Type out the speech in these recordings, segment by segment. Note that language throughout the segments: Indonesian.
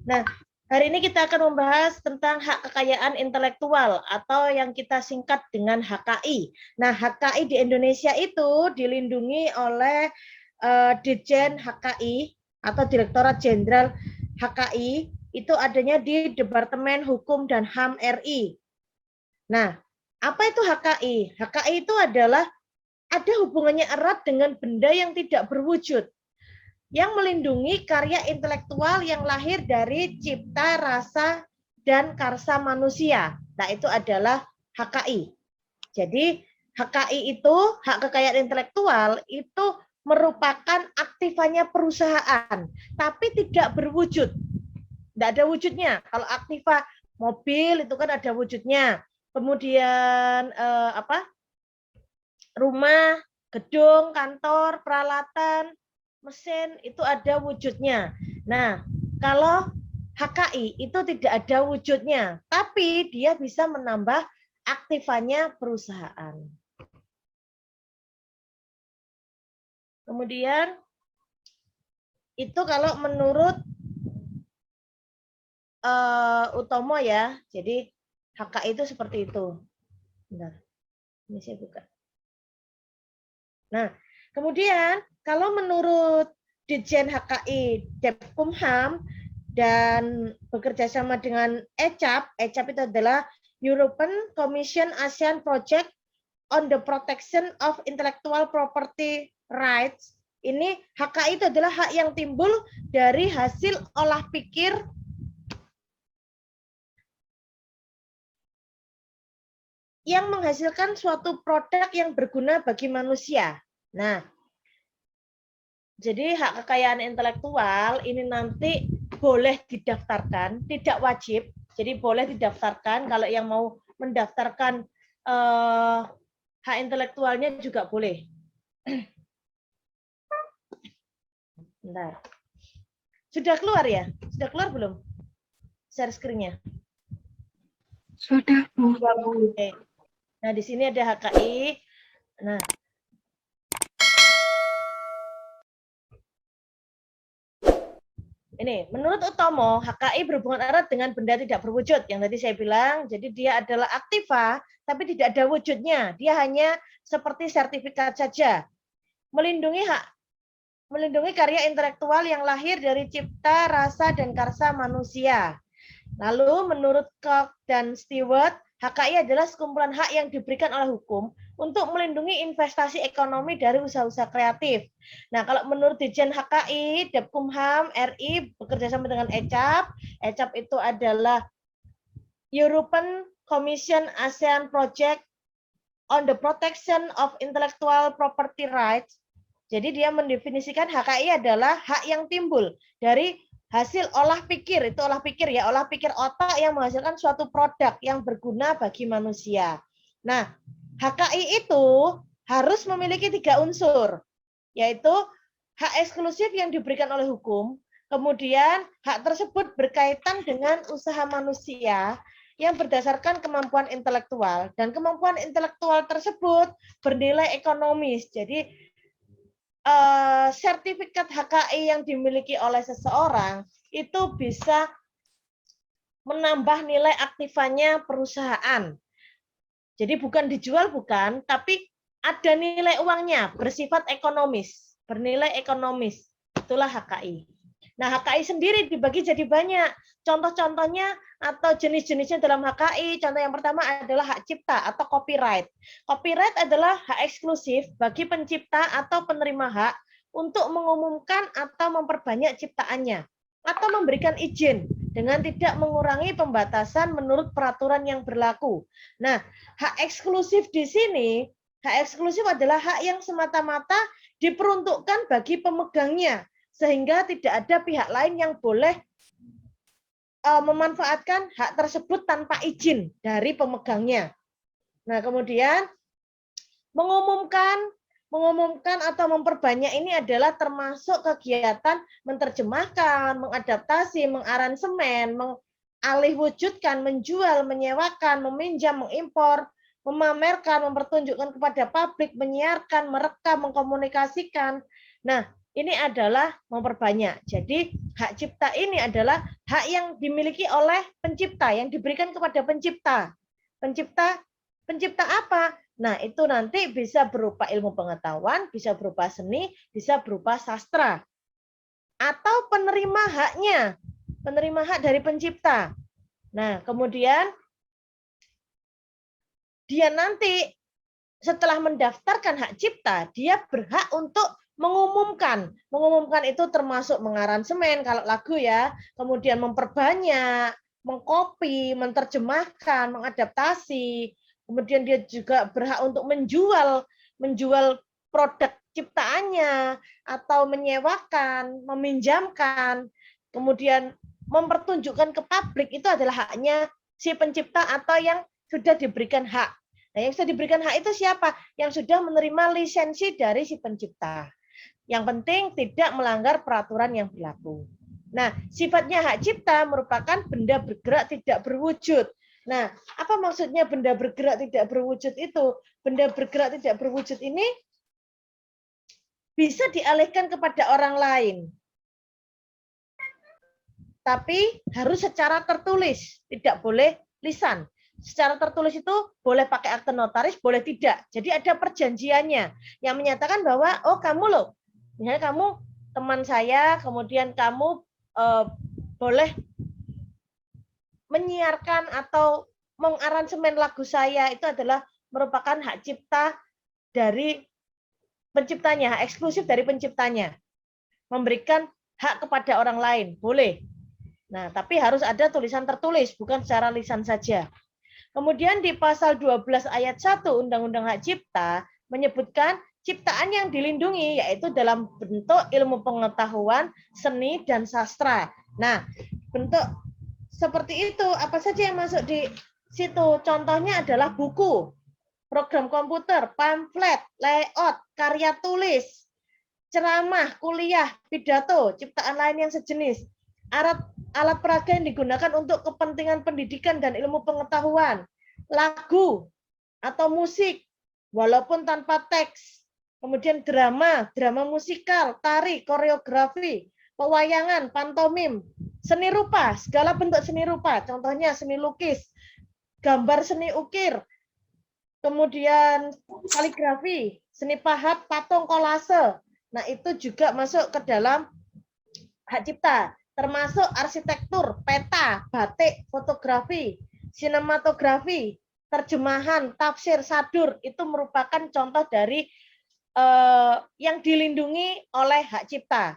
Nah, hari ini kita akan membahas tentang hak kekayaan intelektual atau yang kita singkat dengan HKI. Nah, HKI di Indonesia itu dilindungi oleh Ditjen HKI atau Direktorat Jenderal HKI, itu adanya di Departemen Hukum dan HAM RI. Nah, apa itu HKI? HKI itu adalah ada hubungannya erat dengan benda yang tidak berwujud, yang melindungi karya intelektual yang lahir dari cipta, rasa, dan karsa manusia. Nah, itu adalah HKI. Jadi, HKI itu, hak kekayaan intelektual, itu merupakan aktivanya perusahaan, tapi tidak berwujud. Tidak ada wujudnya. Kalau aktiva mobil itu kan ada wujudnya. Kemudian rumah, gedung, kantor, peralatan, mesin itu ada wujudnya. Nah, kalau HKI itu tidak ada wujudnya, tapi dia bisa menambah aktifannya perusahaan. Kemudian itu kalau menurut Utomo ya, jadi HKI itu seperti itu. Bentar, ini saya buka. Nah, kemudian kalau menurut Ditjen HKI Depkumham dan bekerja sama dengan ECAP, ECAP itu adalah European Commission ASEAN Project on the Protection of Intellectual Property Rights. Ini HKI itu adalah hak yang timbul dari hasil olah pikir yang menghasilkan suatu produk yang berguna bagi manusia. Nah, jadi hak kekayaan intelektual ini nanti boleh didaftarkan, tidak wajib. Jadi boleh didaftarkan, kalau yang mau mendaftarkan hak intelektualnya juga boleh. Bentar. Sudah keluar ya? Sudah keluar belum? Share screen-nya. Sudah, Bu. Oke. Nah, di sini ada HKI. Nah, ini menurut Utomo, HKI berhubungan erat dengan benda tidak berwujud yang tadi saya bilang. Jadi dia adalah aktiva, tapi tidak ada wujudnya. Dia hanya seperti sertifikat saja. Melindungi karya intelektual yang lahir dari cipta, rasa, dan karsa manusia. Lalu menurut Koch dan Stewart, HKI adalah sekumpulan hak yang diberikan oleh hukum untuk melindungi investasi ekonomi dari usaha-usaha kreatif. Nah, kalau menurut Ditjen HKI, Depkumham RI bekerja sama dengan ECAP. ECAP itu adalah European Commission ASEAN Project on the Protection of Intellectual Property Rights. Jadi dia mendefinisikan HKI adalah hak yang timbul dari hasil olah pikir, itu olah pikir ya, olah pikir otak yang menghasilkan suatu produk yang berguna bagi manusia. Nah, HKI itu harus memiliki 3 unsur, yaitu hak eksklusif yang diberikan oleh hukum, kemudian hak tersebut berkaitan dengan usaha manusia yang berdasarkan kemampuan intelektual, dan kemampuan intelektual tersebut bernilai ekonomis. Jadi sertifikat HKI yang dimiliki oleh seseorang itu bisa menambah nilai aktifannya perusahaan. Jadi bukan dijual, bukan, tapi ada nilai uangnya, bersifat ekonomis, bernilai ekonomis. Itulah HKI. Nah, HKI sendiri dibagi jadi banyak. Contoh-contohnya atau jenis-jenisnya dalam HKI, contoh yang pertama adalah hak cipta atau copyright. Copyright adalah hak eksklusif bagi pencipta atau penerima hak untuk mengumumkan atau memperbanyak ciptaannya, atau memberikan izin dengan tidak mengurangi pembatasan menurut peraturan yang berlaku. Nah, hak eksklusif di sini, hak eksklusif adalah hak yang semata-mata diperuntukkan bagi pemegangnya, sehingga tidak ada pihak lain yang boleh memanfaatkan hak tersebut tanpa izin dari pemegangnya. Nah, kemudian mengumumkan atau memperbanyak ini adalah termasuk kegiatan menerjemahkan, mengadaptasi, mengaransemen, mengalihwujudkan, menjual, menyewakan, meminjam, mengimpor, memamerkan, mempertunjukkan kepada publik, menyiarkan, merekam, mengkomunikasikan. Nah, ini adalah memperbanyak. Jadi hak cipta ini adalah hak yang dimiliki oleh pencipta, yang diberikan kepada pencipta. Pencipta apa? Nah, itu nanti bisa berupa ilmu pengetahuan, bisa berupa seni, bisa berupa sastra. Atau penerima haknya, penerima hak dari pencipta. Nah, kemudian dia nanti setelah mendaftarkan hak cipta, dia berhak untuk mengumumkan. Mengumumkan itu termasuk mengaransemen kalau lagu ya, kemudian memperbanyak, mengcopy, menerjemahkan, mengadaptasi. Kemudian dia juga berhak untuk menjual produk ciptaannya atau menyewakan, meminjamkan. Kemudian mempertunjukkan ke publik itu adalah haknya si pencipta atau yang sudah diberikan hak. Nah, yang sudah diberikan hak itu siapa? Yang sudah menerima lisensi dari si pencipta. Yang penting tidak melanggar peraturan yang berlaku. Nah, sifatnya hak cipta merupakan benda bergerak tidak berwujud. Nah, apa maksudnya benda bergerak tidak berwujud itu? Benda bergerak tidak berwujud ini bisa dialihkan kepada orang lain. Tapi harus secara tertulis, tidak boleh lisan. Secara tertulis itu boleh pakai akte notaris, boleh tidak. Jadi ada perjanjiannya yang menyatakan bahwa oh kamu loh, misalnya kamu teman saya, kemudian kamu boleh menyiarkan atau mengaransemen lagu saya, itu adalah merupakan hak cipta dari penciptanya, hak eksklusif dari penciptanya. Memberikan hak kepada orang lain, boleh. Nah, tapi harus ada tulisan tertulis, bukan secara lisan saja. Kemudian di pasal 12 ayat 1 Undang-Undang Hak Cipta menyebutkan ciptaan yang dilindungi yaitu dalam bentuk ilmu pengetahuan, seni, dan sastra. Nah, bentuk seperti itu, apa saja yang masuk di situ? Contohnya adalah buku, program komputer, pamflet, layout, karya tulis, ceramah, kuliah, pidato, ciptaan lain yang sejenis. Alat peraga yang digunakan untuk kepentingan pendidikan dan ilmu pengetahuan, lagu atau musik, walaupun tanpa teks, kemudian drama musikal, tari, koreografi, pewayangan, pantomim, seni rupa, segala bentuk seni rupa, contohnya seni lukis, gambar seni ukir, kemudian kaligrafi, seni pahat, patung, kolase. Nah, itu juga masuk ke dalam hak cipta. Termasuk arsitektur, peta, batik, fotografi, sinematografi, terjemahan, tafsir, sadur, itu merupakan contoh dari yang dilindungi oleh hak cipta.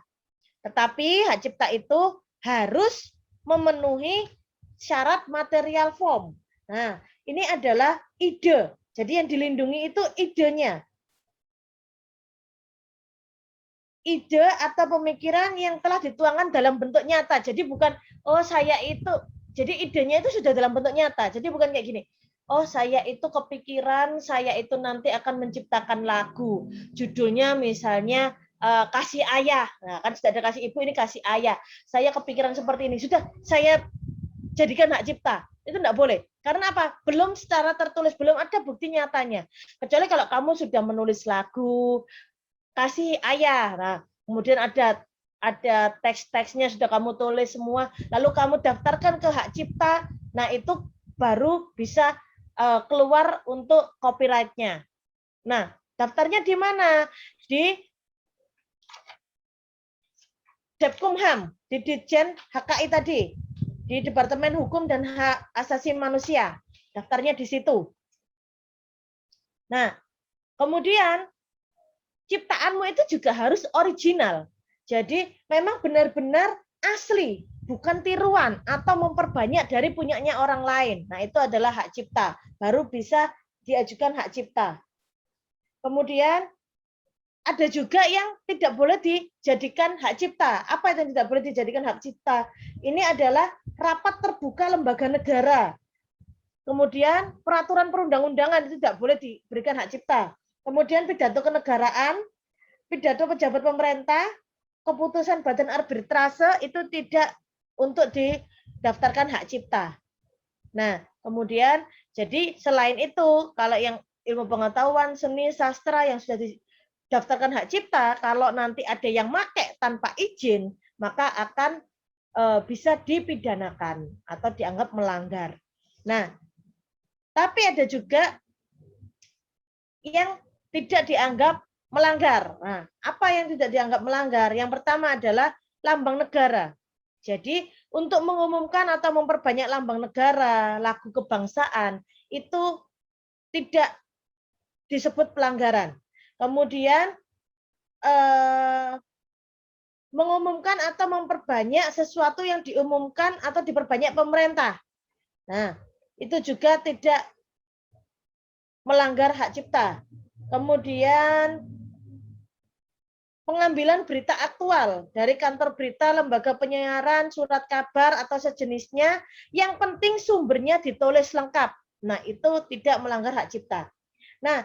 Tetapi hak cipta itu harus memenuhi syarat material form. Nah, ini adalah ide. Jadi yang dilindungi itu idenya. Ide atau pemikiran yang telah dituangkan dalam bentuk nyata. Jadi bukan, oh saya itu, jadi idenya itu sudah dalam bentuk nyata. Jadi bukan kayak gini, oh saya itu kepikiran, saya itu nanti akan menciptakan lagu. Judulnya misalnya Kasih Ayah. Nah, kan sudah ada Kasih Ibu, ini Kasih Ayah. Saya kepikiran seperti ini. Sudah, saya jadikan hak cipta. Itu tidak boleh. Karena apa? Belum secara tertulis, belum ada bukti nyatanya. Kecuali kalau kamu sudah menulis lagu, Kasih Ayah. Nah, kemudian ada teks-teksnya sudah kamu tulis semua, lalu kamu daftarkan ke hak cipta. Nah, itu baru bisa keluar untuk copyright-nya. Nah, daftarnya di mana? Di Depkumham, di Ditjen HKI tadi, di Departemen Hukum dan Hak Asasi Manusia. Daftarnya di situ. Nah, kemudian ciptaanmu itu juga harus original. Jadi memang benar-benar asli, bukan tiruan atau memperbanyak dari punyanya orang lain. Nah, itu adalah hak cipta. Baru bisa diajukan hak cipta. Kemudian ada juga yang tidak boleh dijadikan hak cipta. Apa yang tidak boleh dijadikan hak cipta? Ini adalah rapat terbuka lembaga negara. Kemudian peraturan perundang-undangan itu tidak boleh diberikan hak cipta. Kemudian pidato kenegaraan, pidato pejabat pemerintah, keputusan badan arbitrase itu tidak untuk didaftarkan hak cipta. Nah, kemudian jadi selain itu, kalau yang ilmu pengetahuan, seni, sastra yang sudah daftarkan hak cipta, kalau nanti ada yang make tanpa izin, maka akan bisa dipidanakan atau dianggap melanggar. Nah, tapi ada juga yang tidak dianggap melanggar. Nah, apa yang tidak dianggap melanggar? Yang pertama adalah lambang negara. Jadi, untuk mengumumkan atau memperbanyak lambang negara, lagu kebangsaan, itu tidak disebut pelanggaran. Kemudian mengumumkan atau memperbanyak sesuatu yang diumumkan atau diperbanyak pemerintah. Nah, itu juga tidak melanggar hak cipta. Kemudian pengambilan berita aktual dari kantor berita, lembaga penyiaran, surat kabar atau sejenisnya, yang penting sumbernya ditulis lengkap. Nah, itu tidak melanggar hak cipta. Nah,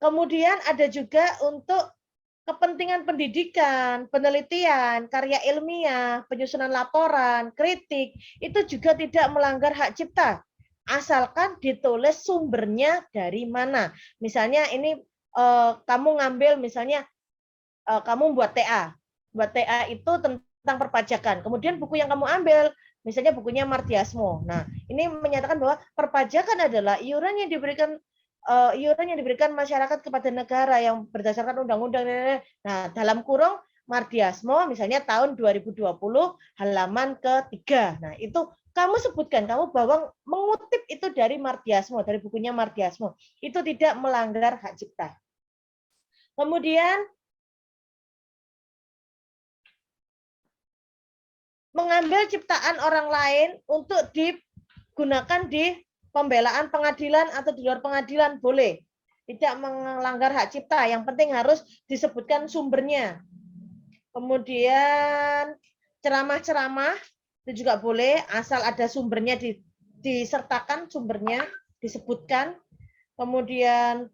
kemudian ada juga untuk kepentingan pendidikan, penelitian, karya ilmiah, penyusunan laporan, kritik, itu juga tidak melanggar hak cipta. Asalkan ditulis sumbernya dari mana. Misalnya ini kamu ngambil misalnya kamu buat TA. Buat TA itu tentang perpajakan. Kemudian buku yang kamu ambil misalnya bukunya Mardiasmo. Nah, ini menyatakan bahwa perpajakan adalah iuran yang diberikan masyarakat kepada negara yang berdasarkan undang-undang. Nah, dalam kurung Mardiasmo misalnya tahun 2020 halaman ketiga. Nah, itu kamu sebutkan, kamu bawa mengutip itu dari Mardiasmo, dari bukunya Mardiasmo. Itu tidak melanggar hak cipta. Kemudian mengambil ciptaan orang lain untuk digunakan di pembelaan pengadilan atau di luar pengadilan boleh. Tidak melanggar hak cipta, yang penting harus disebutkan sumbernya. Kemudian ceramah-ceramah itu juga boleh, asal ada sumbernya disertakan sumbernya, disebutkan. Kemudian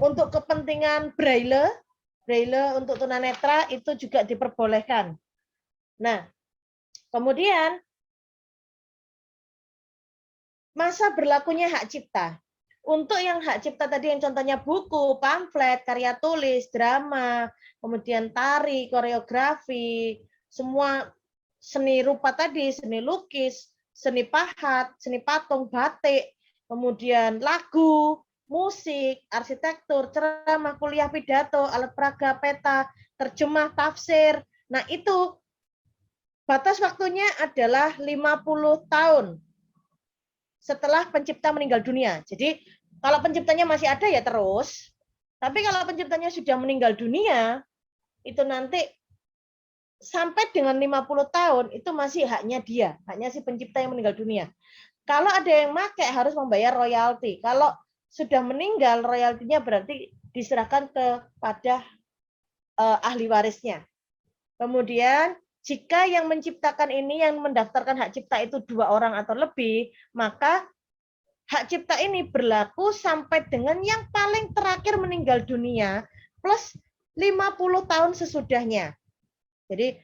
untuk kepentingan braille untuk tunanetra itu juga diperbolehkan. Nah, kemudian masa berlakunya hak cipta. Untuk yang hak cipta tadi yang contohnya buku, pamflet, karya tulis, drama, kemudian tari, koreografi, semua seni rupa tadi, seni lukis, seni pahat, seni patung, batik, kemudian lagu, musik, arsitektur, ceramah, kuliah, pidato, alat peraga, peta, terjemah, tafsir. Nah, itu batas waktunya adalah 50 tahun setelah pencipta meninggal dunia. Jadi kalau penciptanya masih ada ya terus. Tapi kalau penciptanya sudah meninggal dunia, itu nanti sampai dengan 50 tahun itu masih haknya dia, haknya si pencipta yang meninggal dunia. Kalau ada yang make harus membayar royalti. Kalau sudah meninggal, royaltinya berarti diserahkan kepada ahli warisnya. Kemudian jika yang menciptakan ini, yang mendaftarkan hak cipta itu 2 orang atau lebih, maka hak cipta ini berlaku sampai dengan yang paling terakhir meninggal dunia plus 50 tahun sesudahnya. Jadi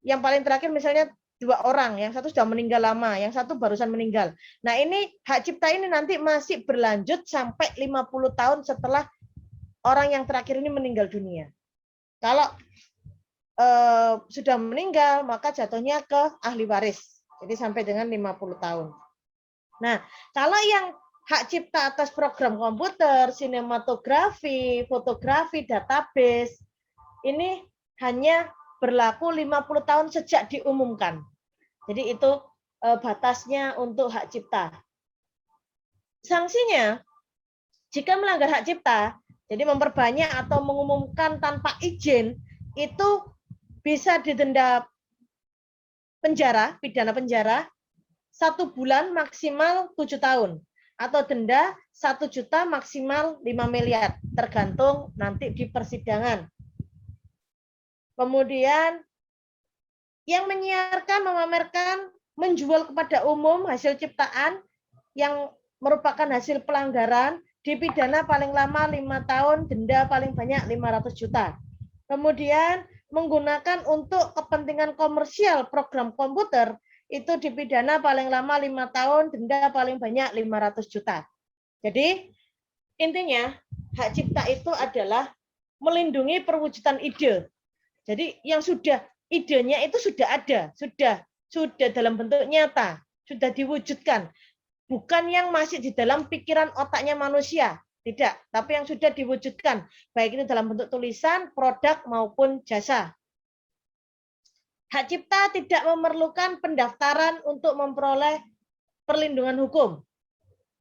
yang paling terakhir misalnya 2 orang, yang satu sudah meninggal lama, yang satu barusan meninggal. Nah, ini hak cipta ini nanti masih berlanjut sampai 50 tahun setelah orang yang terakhir ini meninggal dunia. Kalau sudah meninggal, maka jatuhnya ke ahli waris. Jadi sampai dengan 50 tahun. Nah, kalau yang hak cipta atas program komputer, sinematografi, fotografi, database, ini hanya berlaku 50 tahun sejak diumumkan. Jadi itu batasnya untuk hak cipta. Sanksinya, jika melanggar hak cipta, jadi memperbanyak atau mengumumkan tanpa izin, itu bisa didenda penjara, pidana penjara 1 bulan maksimal 7 tahun atau denda 1 juta maksimal 5 miliar tergantung nanti di persidangan. Kemudian yang menyiarkan, memamerkan, menjual kepada umum hasil ciptaan yang merupakan hasil pelanggaran dipidana paling lama 5 tahun, denda paling banyak 500 juta. Kemudian menggunakan untuk kepentingan komersial program komputer itu dipidana paling lama 5 tahun, denda paling banyak 500 juta. Jadi intinya hak cipta itu adalah melindungi perwujudan ide. Jadi yang sudah idenya itu sudah ada, sudah dalam bentuk nyata, sudah diwujudkan. Bukan yang masih di dalam pikiran otaknya manusia, tidak, tapi yang sudah diwujudkan, baik itu dalam bentuk tulisan, produk maupun jasa. Hak cipta tidak memerlukan pendaftaran untuk memperoleh perlindungan hukum.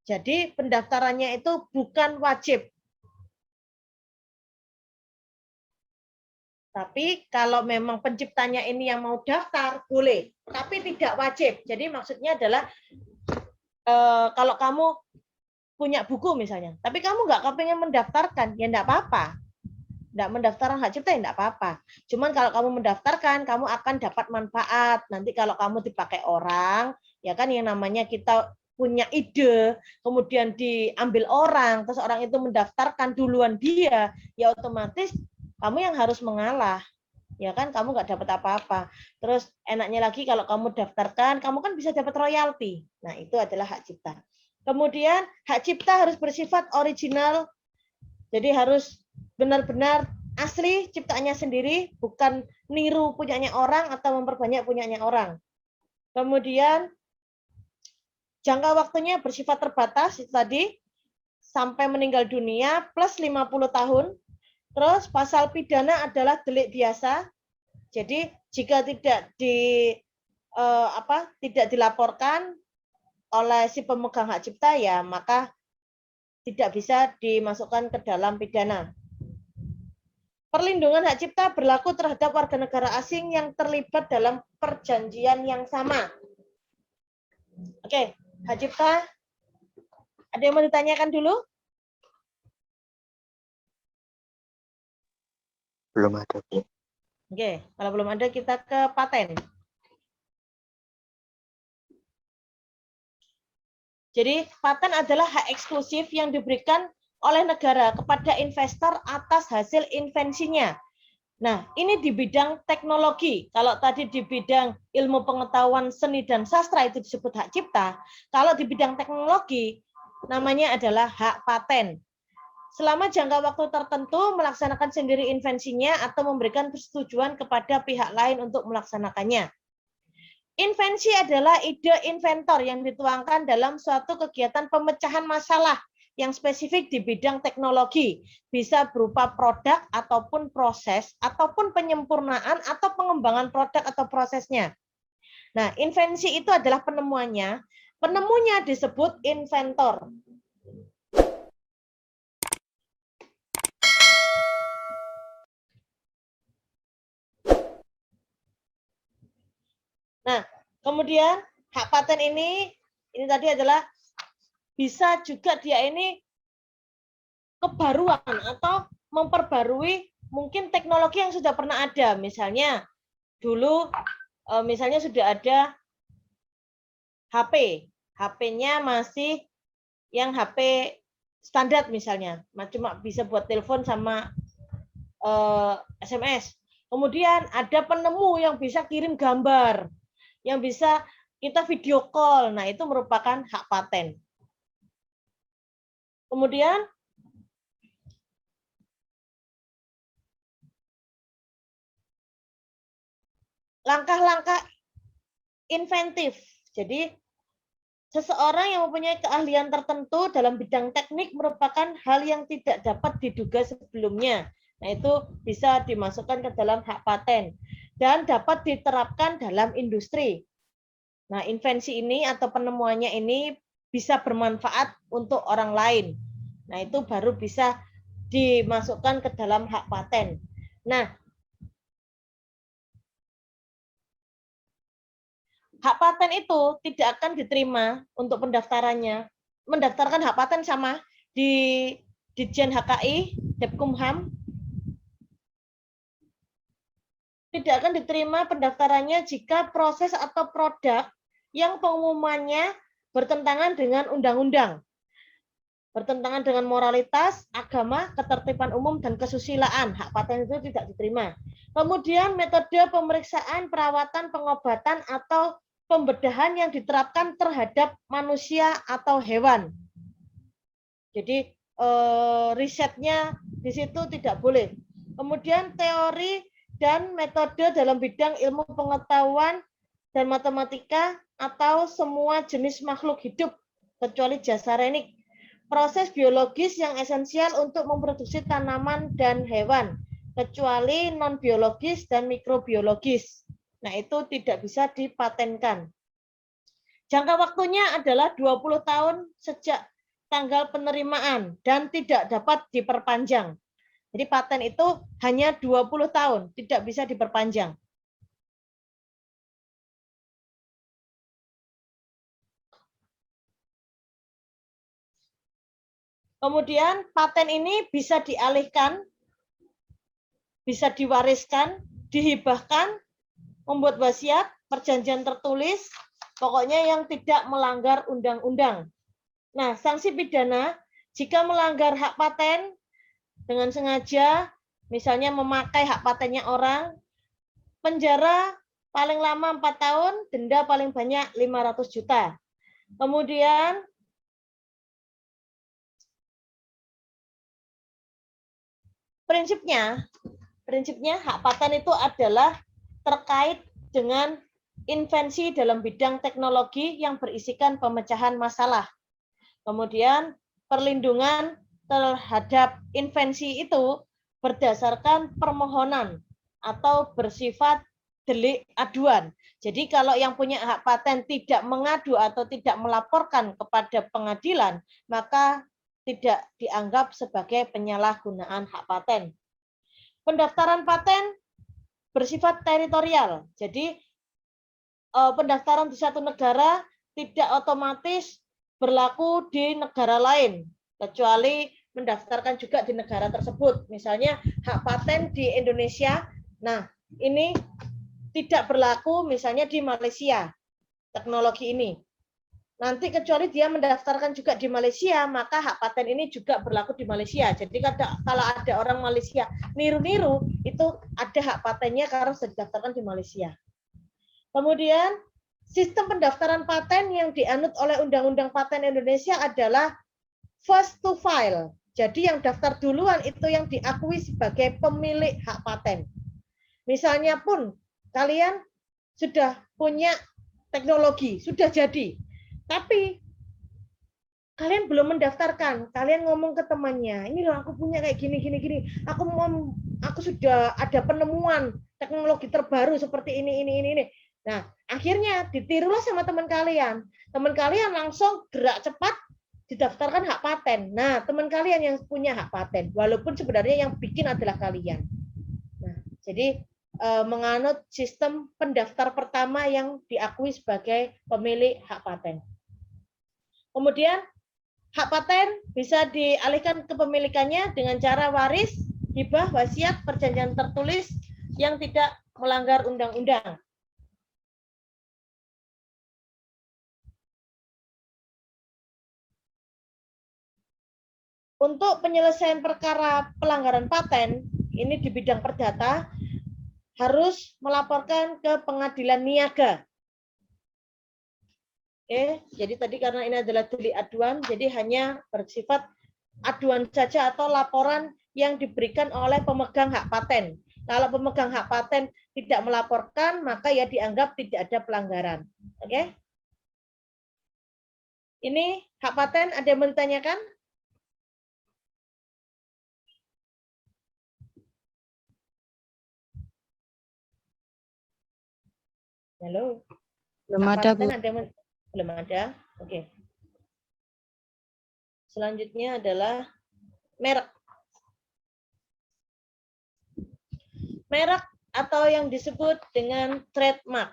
Jadi pendaftarannya itu bukan wajib. Tapi kalau memang penciptanya ini yang mau daftar, boleh. Tapi tidak wajib. Jadi maksudnya adalah kalau kamu punya buku misalnya, tapi kamu nggak kepengen mendaftarkan, ya enggak apa-apa. Enggak mendaftarkan hak cipta ya enggak apa-apa. Cuman kalau kamu mendaftarkan, kamu akan dapat manfaat. Nanti kalau kamu dipakai orang, ya kan yang namanya kita punya ide, kemudian diambil orang, terus orang itu mendaftarkan duluan dia, ya otomatis kamu yang harus mengalah. Ya kan kamu nggak dapat apa-apa. Terus enaknya lagi kalau kamu daftarkan, kamu kan bisa dapat royalti. Nah, itu adalah hak cipta. Kemudian hak cipta harus bersifat original. Jadi harus benar-benar asli ciptaannya sendiri, bukan niru punyanya orang atau memperbanyak punyanya orang. Kemudian jangka waktunya bersifat terbatas, itu tadi sampai meninggal dunia plus 50 tahun. Terus pasal pidana adalah delik biasa. Jadi jika tidak tidak dilaporkan oleh si pemegang hak cipta, ya maka tidak bisa dimasukkan ke dalam pidana. Perlindungan hak cipta berlaku terhadap warga negara asing yang terlibat dalam perjanjian yang sama. Oke, hak cipta. Ada yang mau ditanyakan dulu? Belum ada, Bu. Oke, kalau belum ada kita ke paten. Jadi paten adalah hak eksklusif yang diberikan oleh negara kepada investor atas hasil invensinya. Nah, ini di bidang teknologi. Kalau tadi di bidang ilmu pengetahuan seni dan sastra itu disebut hak cipta. Kalau di bidang teknologi namanya adalah hak paten. Selama jangka waktu tertentu melaksanakan sendiri invensinya atau memberikan persetujuan kepada pihak lain untuk melaksanakannya. Invensi adalah ide inventor yang dituangkan dalam suatu kegiatan pemecahan masalah yang spesifik di bidang teknologi. Bisa berupa produk ataupun proses, ataupun penyempurnaan atau pengembangan produk atau prosesnya. Nah, invensi itu adalah penemuannya. Penemunya disebut inventor. Nah, kemudian hak paten ini tadi adalah bisa juga dia ini kebaruan atau memperbarui mungkin teknologi yang sudah pernah ada. Misalnya dulu misalnya sudah ada HP, HP-nya masih yang HP standar misalnya, cuma bisa buat telepon sama SMS. Kemudian ada penemu yang bisa kirim gambar, yang bisa kita video call. Nah, itu merupakan hak paten. Kemudian langkah-langkah inventif. Jadi seseorang yang mempunyai keahlian tertentu dalam bidang teknik merupakan hal yang tidak dapat diduga sebelumnya. Nah, itu bisa dimasukkan ke dalam hak paten dan dapat diterapkan dalam industri. Nah, invensi ini atau penemuannya ini bisa bermanfaat untuk orang lain. Nah, itu baru bisa dimasukkan ke dalam hak paten. Nah, hak paten itu tidak akan diterima untuk pendaftarannya. Mendaftarkan hak paten sama di Ditjen HKI, Depkumham, tidak akan diterima pendaftarannya jika proses atau produk yang pengumumannya bertentangan dengan undang-undang, bertentangan dengan moralitas, agama, ketertiban umum, dan kesusilaan. Hak paten itu tidak diterima. Kemudian metode pemeriksaan, perawatan, pengobatan, atau pembedahan yang diterapkan terhadap manusia atau hewan. Jadi risetnya di situ tidak boleh. Kemudian teori dan metode dalam bidang ilmu pengetahuan dan matematika atau semua jenis makhluk hidup kecuali jasarenik. Proses biologis yang esensial untuk memproduksi tanaman dan hewan kecuali non-biologis dan mikrobiologis. Nah, itu tidak bisa dipatenkan. Jangka waktunya adalah 20 tahun sejak tanggal penerimaan dan tidak dapat diperpanjang. Jadi paten itu hanya 20 tahun, tidak bisa diperpanjang. Kemudian paten ini bisa dialihkan, bisa diwariskan, dihibahkan, membuat wasiat, perjanjian tertulis, pokoknya yang tidak melanggar undang-undang. Nah, sanksi pidana jika melanggar hak paten dengan sengaja, misalnya memakai hak patennya orang, penjara paling lama 4 tahun, denda paling banyak 500 juta. Kemudian prinsipnya hak paten itu adalah terkait dengan invensi dalam bidang teknologi yang berisikan pemecahan masalah. Kemudian perlindungan terhadap invensi itu berdasarkan permohonan atau bersifat delik aduan. Jadi kalau yang punya hak paten tidak mengadu atau tidak melaporkan kepada pengadilan, maka tidak dianggap sebagai penyalahgunaan hak paten. Pendaftaran paten bersifat teritorial. Jadi pendaftaran di satu negara tidak otomatis berlaku di negara lain, kecuali mendaftarkan juga di negara tersebut. Misalnya hak paten di Indonesia, nah ini tidak berlaku misalnya di Malaysia, teknologi ini. Nanti kecuali dia mendaftarkan juga di Malaysia, maka hak paten ini juga berlaku di Malaysia. Jadi kalau ada orang Malaysia niru-niru, itu ada hak patennya karena sudah didaftarkan di Malaysia. Kemudian sistem pendaftaran paten yang dianut oleh Undang-Undang Paten Indonesia adalah first to file. Jadi yang daftar duluan itu yang diakui sebagai pemilik hak paten. Misalnya pun kalian sudah punya teknologi, sudah jadi, tapi kalian belum mendaftarkan. Kalian ngomong ke temannya, ini loh aku punya kayak gini. Aku sudah ada penemuan teknologi terbaru seperti ini. Nah, akhirnya ditirulah sama teman kalian. Teman kalian langsung gerak cepat didaftarkan hak paten. Nah, teman kalian yang punya hak paten, walaupun sebenarnya yang bikin adalah kalian. Nah, jadi menganut sistem pendaftar pertama yang diakui sebagai pemilik hak paten. Kemudian hak paten bisa dialihkan kepemilikannya dengan cara waris, hibah, wasiat, perjanjian tertulis yang tidak melanggar undang-undang. Untuk penyelesaian perkara pelanggaran paten, ini di bidang perdata, harus melaporkan ke pengadilan niaga. Oke, jadi tadi karena ini adalah delik aduan, jadi hanya bersifat aduan saja atau laporan yang diberikan oleh pemegang hak paten. Kalau pemegang hak paten tidak melaporkan, maka ya dianggap tidak ada pelanggaran. Oke? Ini hak paten, ada yang bertanyakan? Halo? Belum ada, Bu. Belum ada? Oke. Selanjutnya adalah merek. Merek atau yang disebut dengan trademark.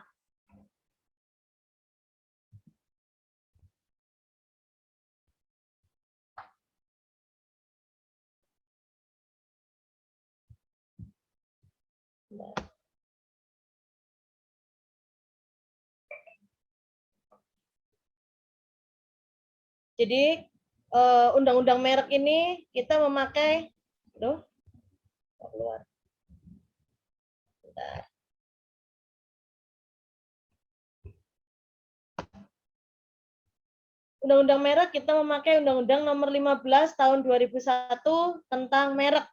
Jadi undang-undang merek ini kita memakai, keluar. Undang-undang merek kita memakai Undang-Undang Nomor 15 Tahun 2001 tentang merek.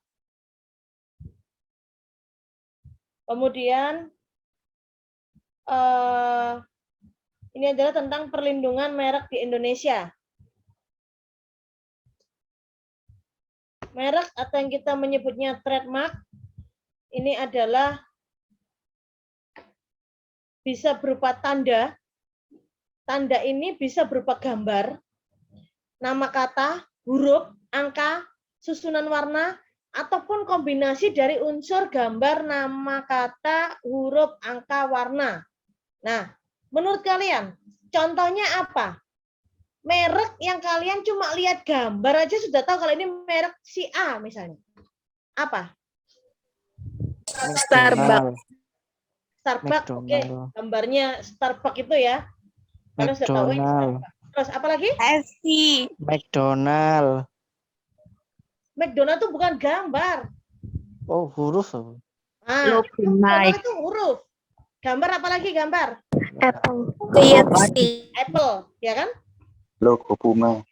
Kemudian ini adalah tentang perlindungan merek di Indonesia. Merek atau yang kita menyebutnya trademark ini adalah bisa berupa tanda. Tanda ini bisa berupa gambar, nama kata, huruf, angka, susunan warna, ataupun kombinasi dari unsur gambar, nama kata, huruf, angka, warna. Nah, menurut kalian, contohnya apa? Merek yang kalian cuma lihat gambar aja sudah tahu kalau ini merek si A misalnya. Apa? Starbucks. Starbucks, oke. Gambarnya Starbucks itu ya. Kalian sudah tahu ini Starbucks. Terus apa lagi? FC. McDonald. McDonald itu bukan gambar. Oh, huruf. McDonald itu huruf. Gambar apa lagi gambar? Apple. KFC. Apple, ya kan? Logo bunga.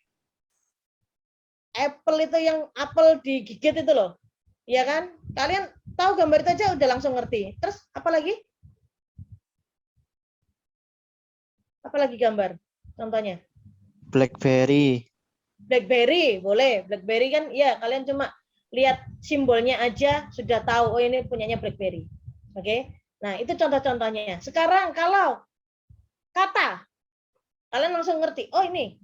Apple itu yang apel digigit itu loh. Ya kan? Kalian tahu gambar itu aja udah langsung ngerti. Terus apa lagi? Apa lagi gambar? Contohnya? BlackBerry. BlackBerry, boleh. BlackBerry kan ya kalian cuma lihat simbolnya aja sudah tahu oh ini punyanya BlackBerry. Oke? Nah, itu contoh-contohnya. Sekarang kalau kata kalian langsung ngerti. Oh, ini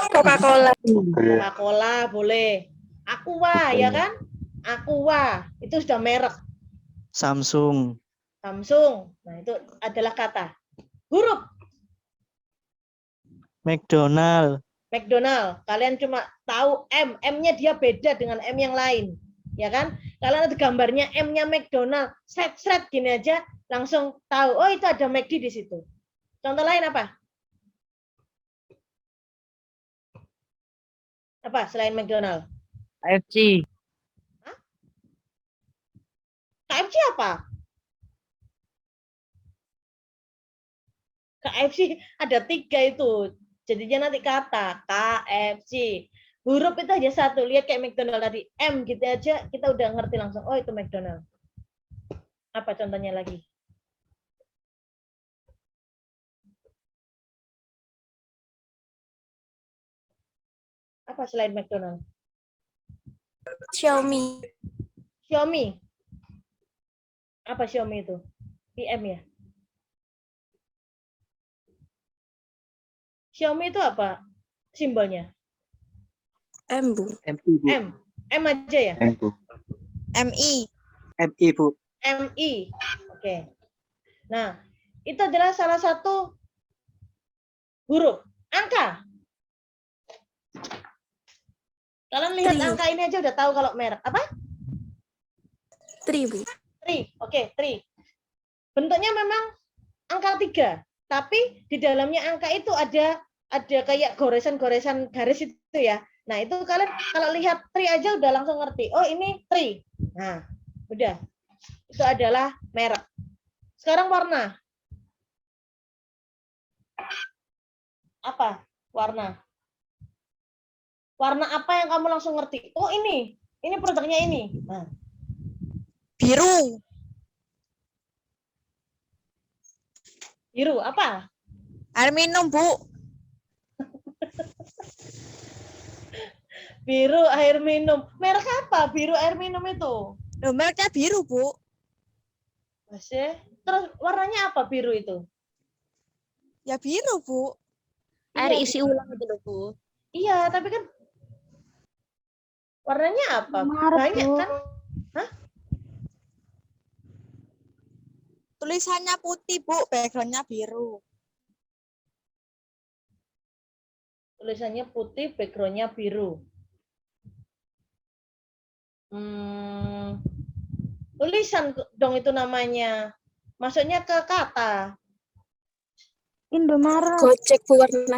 Coca-Cola. Coca-Cola boleh. Aqua ya kan? Aqua itu sudah merek. Samsung. Samsung. Nah, itu adalah kata. Huruf McDonald. McDonald. Kalian cuma tahu M. M-nya dia beda dengan M yang lain. Ya kan? Kalian ada gambarnya M-nya McDonald. Seret-seret gini aja langsung tahu. Oh, itu ada McD di situ. Contoh lain apa? Apa selain McDonald? KFC. Hah? KFC apa? KFC ada 3 itu. Jadinya nanti kata KFC. Huruf itu aja satu. Lihat kayak McDonald tadi. M gitu aja kita udah ngerti langsung. Oh, itu McDonald. Apa contohnya lagi? Apa selain McDonald? Xiaomi. Xiaomi. Apa Xiaomi itu? PM ya? Xiaomi itu apa simbolnya? M, Bu. M. M aja ya? MI. MI, Bu. MI. Oke. Nah, itu adalah salah satu huruf. Angka. Kalian lihat angka ini aja udah tahu kalau merek. Apa? 3, Bu. 3. Oke, 3. Bentuknya memang angka 3. Tapi di dalamnya angka itu ada kayak goresan-goresan garis itu ya. Nah, itu kalian kalau lihat 3 aja udah langsung ngerti. Oh, ini 3. Nah, udah. Itu adalah merek. Sekarang warna. Apa? Warna. Warna apa yang kamu langsung ngerti? Oh, ini produknya ini. Nah. Biru. Biru apa? Air minum, Bu. Biru air minum. Merek apa? Biru air minum itu. Loh, mereknya biru, Bu. Masih. Terus warnanya apa biru itu? Ya biru, Bu. Air isi ulang itu loh, Bu. Iya, tapi kan warnanya apa? Banyak kan? Hah? Tulisannya putih, Bu. Backgroundnya biru. Tulisannya putih, backgroundnya biru. Tulisan dong itu namanya. Maksudnya ke kata. Indomaret. Gojek warna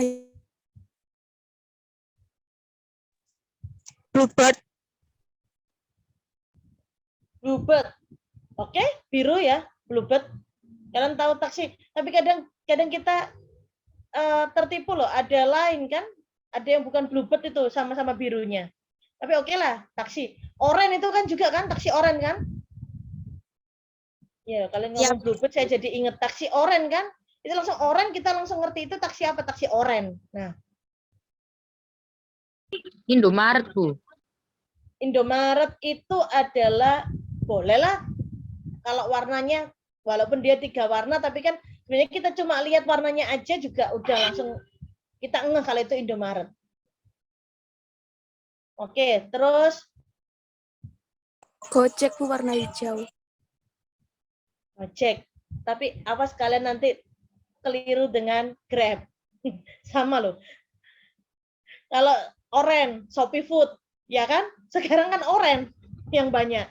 Bluebird. Bluebird. Oke, biru ya, Bluebird. Kalian tahu taksi. Tapi kadang kita tertipu loh. Ada lain kan? Ada yang bukan bluebird itu sama-sama birunya. Tapi oke lah, taksi. Oren itu kan juga kan, taksi oren kan? Ya, kalian ngomong bluebird saya jadi inget taksi oren kan? Itu langsung oren, kita langsung ngerti itu taksi apa? Taksi oren. Nah, Indomaret, Bu. Indomaret itu adalah bolehlah kalau warnanya walaupun dia 3 warna tapi kan sebenarnya kita cuma lihat warnanya aja juga udah langsung kita ngeh kalau itu Indomaret. Oke, terus Gojek Bu warna hijau. Gojek. Tapi awas kalian nanti keliru dengan Grab. Sama loh. Kalau oren, Shopee Food, ya kan? Sekarang kan oren yang banyak.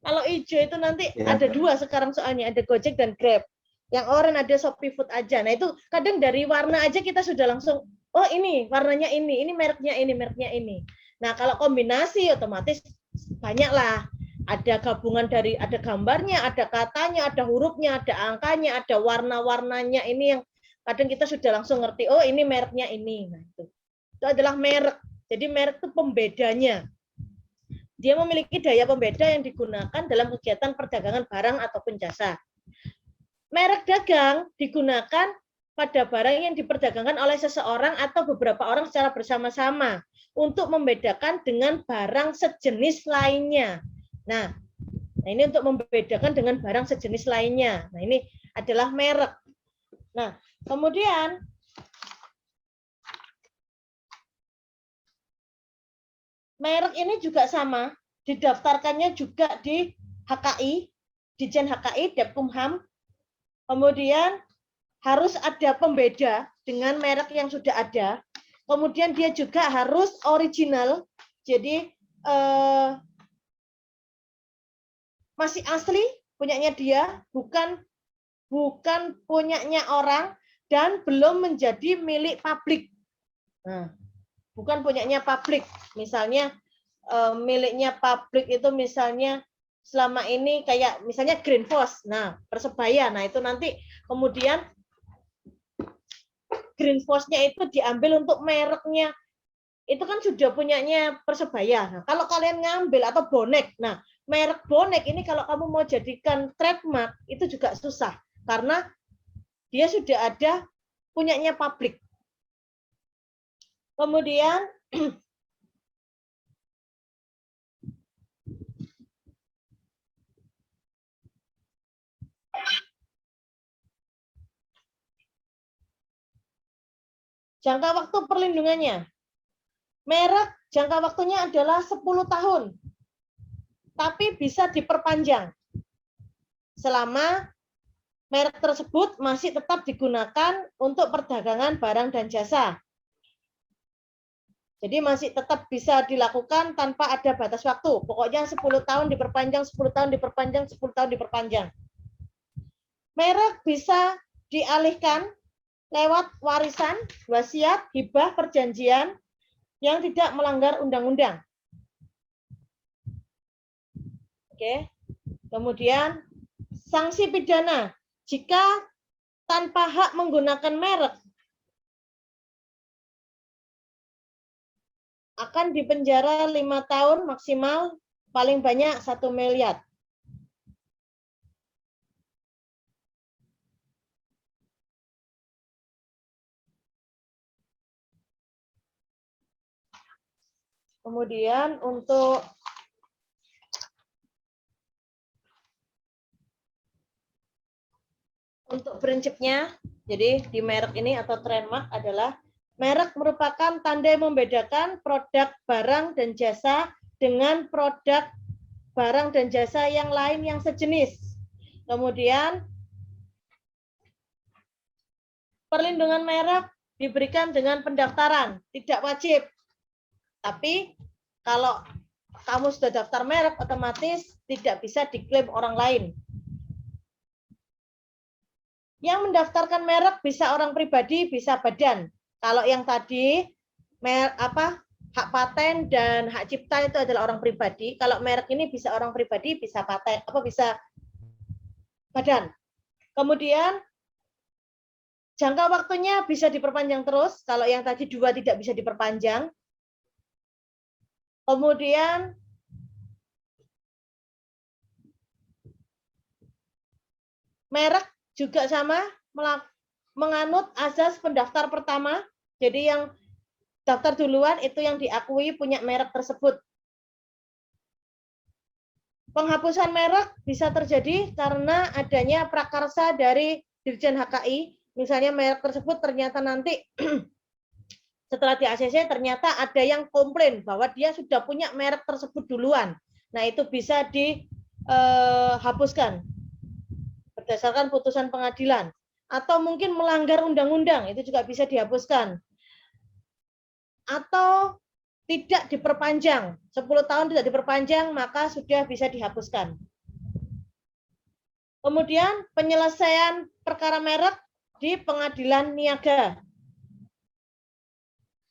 Kalau hijau itu nanti Ya. ada 2 sekarang soalnya, ada Gojek dan Grab. Yang oren ada Shopee Food aja. Nah itu kadang dari warna aja kita sudah langsung, oh ini warnanya ini mereknya ini, mereknya ini. Nah kalau kombinasi otomatis banyak lah. Ada gabungan dari, ada gambarnya, ada katanya, ada hurufnya, ada angkanya, ada warna-warnanya. Ini yang kadang kita sudah langsung ngerti, oh ini mereknya ini. Nah, itu adalah merek. Jadi merek itu pembedanya. Dia memiliki daya pembeda yang digunakan dalam kegiatan perdagangan barang ataupun jasa. Merek dagang digunakan pada barang yang diperdagangkan oleh seseorang atau beberapa orang secara bersama-sama untuk membedakan dengan barang sejenis lainnya. Nah, ini untuk membedakan dengan barang sejenis lainnya. Nah, ini adalah merek. Nah, kemudian merek ini juga sama, didaftarkannya juga di HKI, Ditjen HKI, Depkumham. Kemudian harus ada pembeda dengan merek yang sudah ada. Kemudian dia juga harus original, jadi masih asli punyanya dia, bukan punyanya orang dan belum menjadi milik publik. Nah, bukan punyanya publik. Misalnya miliknya publik itu misalnya selama ini kayak misalnya Greenforce, nah Persebaya, nah itu nanti kemudian Greenforce-nya itu diambil untuk mereknya, itu kan sudah punyanya Persebaya. Nah, kalau kalian ngambil atau bonek, nah merek bonek ini kalau kamu mau jadikan trademark itu juga susah karena dia sudah ada punyanya publik. Kemudian jangka waktu perlindungannya. Merek jangka waktunya adalah 10 tahun. Tapi bisa diperpanjang. Selama merek tersebut masih tetap digunakan untuk perdagangan barang dan jasa. Jadi masih tetap bisa dilakukan tanpa ada batas waktu. Pokoknya 10 tahun diperpanjang, 10 tahun diperpanjang, 10 tahun diperpanjang. Merek bisa dialihkan lewat warisan, wasiat, hibah, perjanjian yang tidak melanggar undang-undang. Oke. Kemudian sanksi pidana jika tanpa hak menggunakan merek akan dipenjara 5 tahun maksimal paling banyak 1 miliar. Kemudian untuk prinsipnya, jadi di merek ini atau trademark adalah merek merupakan tanda yang membedakan produk barang dan jasa dengan produk barang dan jasa yang lain yang sejenis. Kemudian perlindungan merek diberikan dengan pendaftaran, tidak wajib. Tapi kalau kamu sudah daftar merek, otomatis tidak bisa diklaim orang lain. Yang mendaftarkan merek bisa orang pribadi, bisa badan. Kalau yang tadi hak paten dan hak cipta itu adalah orang pribadi. Kalau merek ini bisa orang pribadi, bisa paten, bisa badan. Kemudian Jangka waktunya bisa diperpanjang terus, kalau yang tadi 2 tidak bisa diperpanjang. Kemudian merek juga sama, menganut azas pendaftar pertama. Jadi yang daftar duluan itu yang diakui punya merek tersebut. Penghapusan merek bisa terjadi karena adanya prakarsa dari Dirjen HKI. Misalnya merek tersebut ternyata nanti setelah di ACC ternyata ada yang komplain bahwa dia sudah punya merek tersebut duluan. Nah, itu bisa dihapuskan berdasarkan putusan pengadilan. Atau mungkin melanggar undang-undang, itu juga bisa dihapuskan. Atau tidak diperpanjang, 10 tahun tidak diperpanjang, maka sudah bisa dihapuskan. Kemudian penyelesaian perkara merek di pengadilan niaga.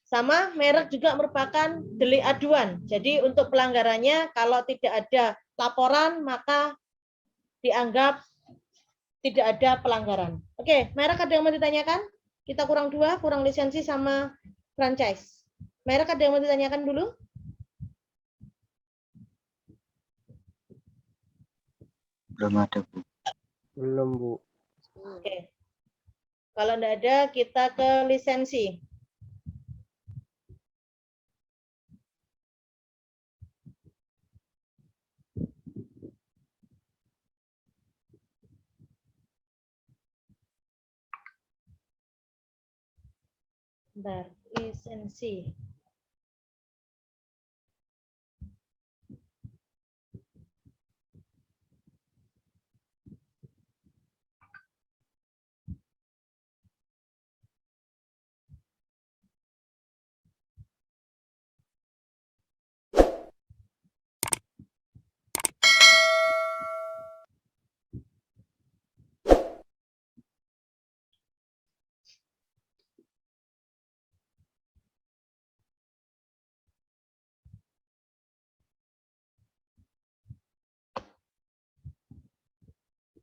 Sama, merek juga merupakan delik aduan. Jadi untuk pelanggarannya, kalau tidak ada laporan, maka dianggap tidak ada pelanggaran. Oke, merek ada yang mau ditanyakan? Kita kurang 2, kurang lisensi sama franchise. Merek ada yang mau ditanyakan dulu? Belum ada, Bu. Belum, Bu. Oke. Kalau tidak ada, kita ke lisensi. Bentar, lisensi.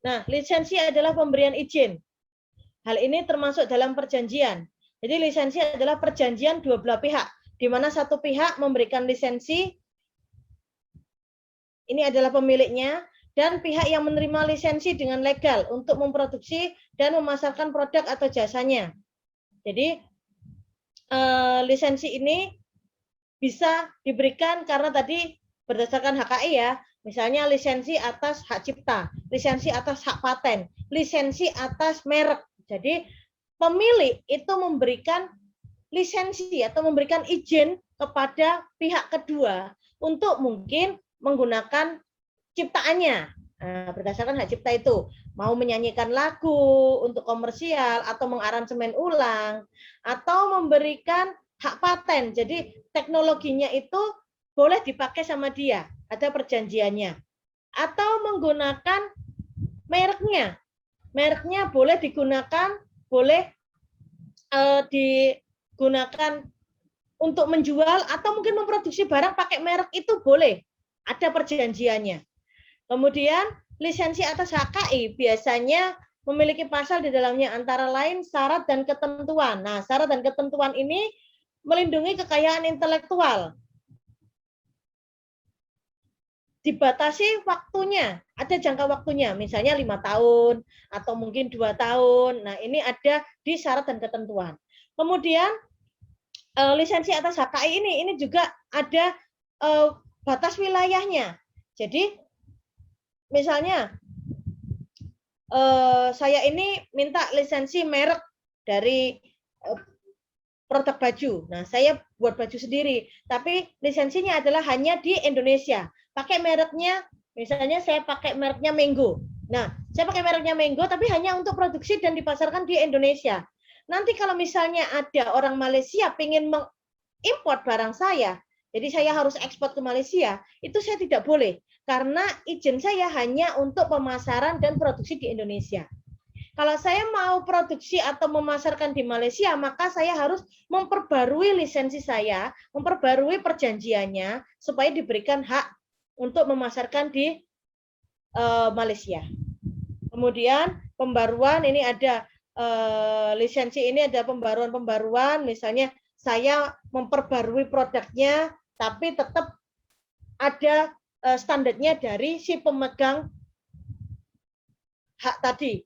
Nah, lisensi adalah pemberian izin. Hal ini termasuk dalam perjanjian. Jadi lisensi adalah perjanjian dua belah pihak, di mana satu pihak memberikan lisensi, ini adalah pemiliknya, dan pihak yang menerima lisensi dengan legal untuk memproduksi dan memasarkan produk atau jasanya. Jadi lisensi ini bisa diberikan karena tadi berdasarkan HKI ya, misalnya lisensi atas hak cipta, lisensi atas hak paten, lisensi atas merek. Jadi pemilik itu memberikan lisensi atau memberikan izin kepada pihak kedua untuk mungkin menggunakan ciptaannya. Nah, berdasarkan hak cipta itu, mau menyanyikan lagu untuk komersial atau mengaransemen ulang, atau memberikan hak paten. Jadi teknologinya itu boleh dipakai sama dia, ada perjanjiannya. Atau menggunakan mereknya. Mereknya boleh digunakan, boleh digunakan untuk menjual atau mungkin memproduksi barang pakai merek itu boleh. Ada perjanjiannya. Kemudian lisensi atas HKI biasanya memiliki pasal di dalamnya antara lain syarat dan ketentuan. Nah, syarat dan ketentuan ini melindungi kekayaan intelektual. Dibatasi waktunya, ada jangka waktunya, misalnya 5 tahun atau mungkin 2 tahun. Nah, ini ada di syarat dan ketentuan. Kemudian lisensi atas HKI ini juga ada batas wilayahnya. Jadi misalnya saya ini minta lisensi merek dari produk baju. Nah, saya buat baju sendiri, tapi lisensinya adalah hanya di Indonesia. Pakai mereknya, misalnya saya pakai mereknya Mango. Nah, saya pakai mereknya Mango, tapi hanya untuk produksi dan dipasarkan di Indonesia. Nanti kalau misalnya ada orang Malaysia pengen mengimport barang saya, jadi saya harus ekspor ke Malaysia, itu saya tidak boleh. Karena izin saya hanya untuk pemasaran dan produksi di Indonesia. Kalau saya mau produksi atau memasarkan di Malaysia, maka saya harus memperbarui lisensi saya, memperbarui perjanjiannya, supaya diberikan hak untuk memasarkan di Malaysia. Kemudian pembaruan ini ada lisensi ini ada pembaruan-pembaruan, misalnya saya memperbarui produknya, tapi tetap ada standarnya dari si pemegang hak tadi.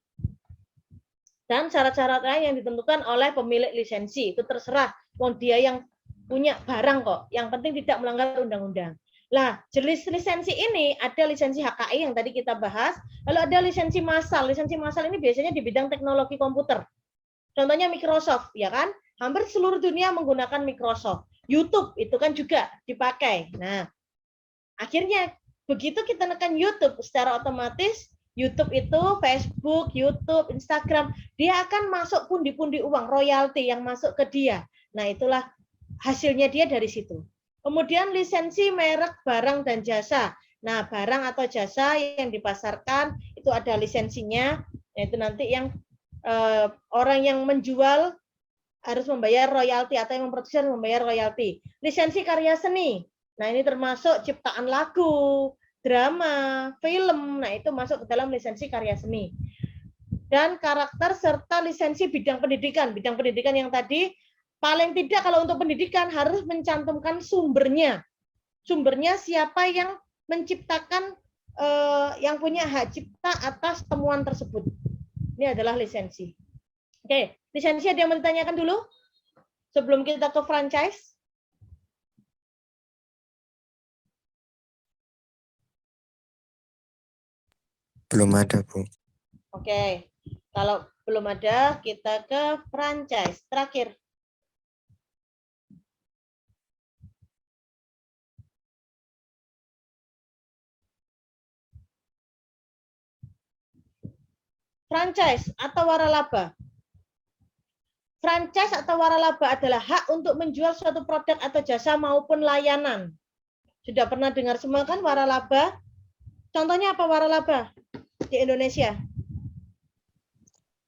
Dan syarat-syaratnya yang ditentukan oleh pemilik lisensi. Itu terserah, wong dia yang punya barang kok. Yang penting tidak melanggar undang-undang. Nah, jenis lisensi ini ada lisensi HKI yang tadi kita bahas, lalu ada lisensi massal. Lisensi massal ini biasanya di bidang teknologi komputer. Contohnya Microsoft, ya kan? Hampir seluruh dunia menggunakan Microsoft. YouTube itu kan juga dipakai. Nah, akhirnya begitu kita tekan YouTube, secara otomatis YouTube itu, Facebook, YouTube, Instagram, dia akan masuk pundi-pundi uang, royalti yang masuk ke dia. Nah, itulah hasilnya dia dari situ. Kemudian lisensi merek barang dan jasa. Nah, barang atau jasa yang dipasarkan itu ada lisensinya, yaitu nanti yang orang yang menjual harus membayar royalti atau yang memproduksi harus membayar royalti. Lisensi karya seni. Nah, ini termasuk ciptaan lagu, drama, film. Nah, itu masuk ke dalam lisensi karya seni. Dan karakter serta lisensi bidang pendidikan. Bidang pendidikan yang tadi paling tidak kalau untuk pendidikan harus mencantumkan sumbernya. Sumbernya siapa yang menciptakan, yang punya hak cipta atas temuan tersebut. Ini adalah lisensi. Oke, lisensi ada yang mau ditanyakan dulu? Sebelum kita ke franchise? Belum ada, Bu. Oke, kalau belum ada, kita ke franchise. Terakhir. Franchise atau waralaba. Franchise atau waralaba adalah hak untuk menjual suatu produk atau jasa maupun layanan. Sudah pernah dengar semua kan waralaba? Contohnya apa waralaba di Indonesia?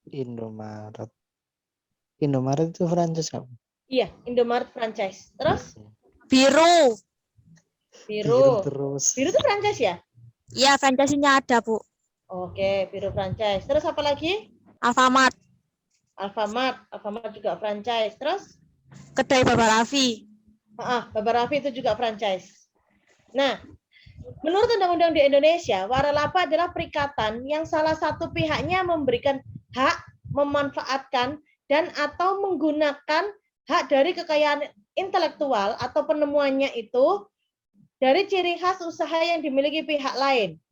Indomaret. Indomaret itu franchise kan? Iya, Indomaret franchise. Terus? Biru. Biru. Terus. Biru itu franchise ya? Iya, franchise-nya ada, Bu. Oke, Biru franchise. Terus apa lagi? Alfamart. Alfamart juga franchise. Terus? Kedai Baba Raffi. Baba Raffi itu juga franchise. Nah, menurut undang-undang di Indonesia, waralaba adalah perikatan yang salah satu pihaknya memberikan hak, memanfaatkan, dan atau menggunakan hak dari kekayaan intelektual atau penemuannya itu dari ciri khas usaha yang dimiliki pihak lain